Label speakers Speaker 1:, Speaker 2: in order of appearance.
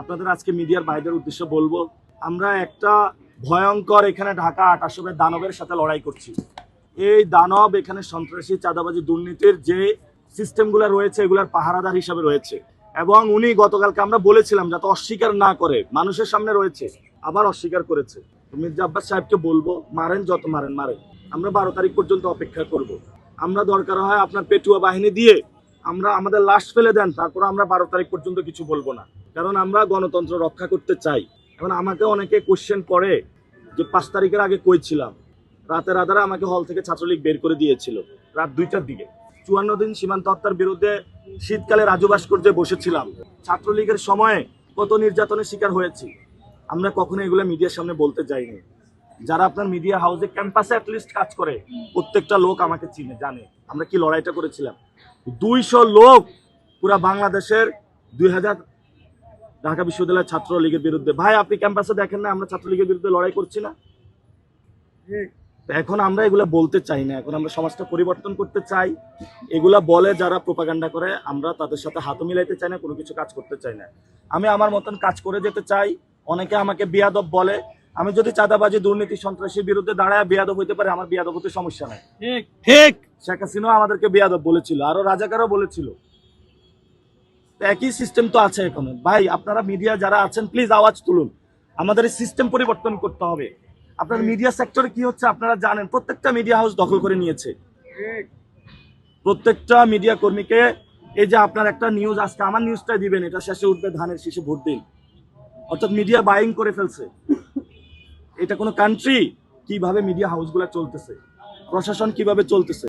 Speaker 1: আপনাদের আজকে মিডিয়ার ভাইদের উদ্দেশ্যে বলবো, আমরা একটা ভয়ঙ্কর এখানে ঢাকা ৮৮ দানবের সাথে লড়াই করছি। এই দানব এখানে সন্ত্রাসী, চাঁদাবাজি, দুর্নীতির যে সিস্টেমগুলো রয়েছে এগুলার পাহারাদার হিসাবে রয়েছে। এবং উনি গতকালকে আমরা বলেছিলাম যাতে অস্বীকার না করে, মানুষের সামনে রয়েছে, আবার অস্বীকার করেছে। মির্জা আব্বাস সাহেবকে বলবো, মারেন, যত মারেন মারেন, আমরা 12 তারিখ পর্যন্ত অপেক্ষা করব। আমরা দরকার হয় আপনার পেটুয়া বাহিনী দিয়ে আমরা আমাদের লাশ ফেলে দেন, তারপর আমরা 12 তারিখ পর্যন্ত কিছু বলবো না, কারণ আমরা গণতন্ত্র রক্ষা করতে চাই। এখন আমাকে অনেকে কোশ্চেন করে যে 5 তারিখের আগে কই ছিলাম। রাতের আধারে আমাকে হল থেকে ছাত্রলীগ বের করে দিয়েছিল রাত 2টার দিকে। 54 দিন সীমান্ত হত্যার বিরুদ্ধে শীতকালে রাজু ভাস্কর্যে বসেছিলাম। ছাত্রলীগের সময়ে কত নির্যাতনের শিকার হয়েছি, আমরা কখনো এগুলো মিডিয়ার সামনে বলতে যাইনি। যারা আপনার মিডিয়া হাউসে ক্যাম্পাসে অ্যাটলিস্ট কাজ করে প্রত্যেকটা লোক আমাকে চিনে, জানে আমরা কি লড়াইটা করেছিলাম। 200 লোক পুরা বাংলাদেশের 2000 ঢাকা বিশ্ববিদ্যালয়ের ছাত্রলীগের বিরুদ্ধে। ভাই আপনি ক্যাম্পাসে দেখেন না আমরা ছাত্রলীগের বিরুদ্ধে লড়াই করছি না? এখন আমরা এগুলা বলতে চাই না, এখন আমরা সমাজটা পরিবর্তন করতে চাই। এগুলা বলে যারা প্রোপাগান্ডা করে, আমরা তাদের সাথে হাত মিলাইতে চাই না, কোনো কিছু কাজ করতে চাই না। আমি আমার মতন কাজ করে যেতে চাই। অনেকে আমাকে বিয়াদব বলে, আমি যদি চাঁদাবাজি, দুর্নীতি, সন্ত্রাসীর বিরুদ্ধে দাঁড়ায় বিয়াদব হইতে পারে, আমার বিয়াদব হতে সমস্যা নাই। ঠিক শেখ হাসিনাও আমাদেরকে বিয়াদব বলেছিল, আরো রাজাকারও বলেছিল। একই সিস্টেম তো আছে এখন। ভাই আপনারা মিডিয়া যারা আছেন প্লিজ আওয়াজ তুলুন, আমাদের এই সিস্টেম পরিবর্তন করতে হবে। আপনার মিডিয়া সেক্টরে কি হচ্ছে আপনারা জানেন, প্রত্যেকটা মিডিয়া হাউস দখল করে নিয়েছে। প্রত্যেকটা মিডিয়া কর্মীকে, এই যে আপনার একটা নিউজ আজকে আমার নিউজটা দিবেন, এটা শেষে উঠবে ধানের শীষে ভোট দিন, অর্থাৎ মিডিয়া বাইং করে ফেলছে। এটা কোনো কান্ট্রি? কিভাবে মিডিয়া হাউসগুলো চলতেছে, প্রশাসন কিভাবে চলতেছে।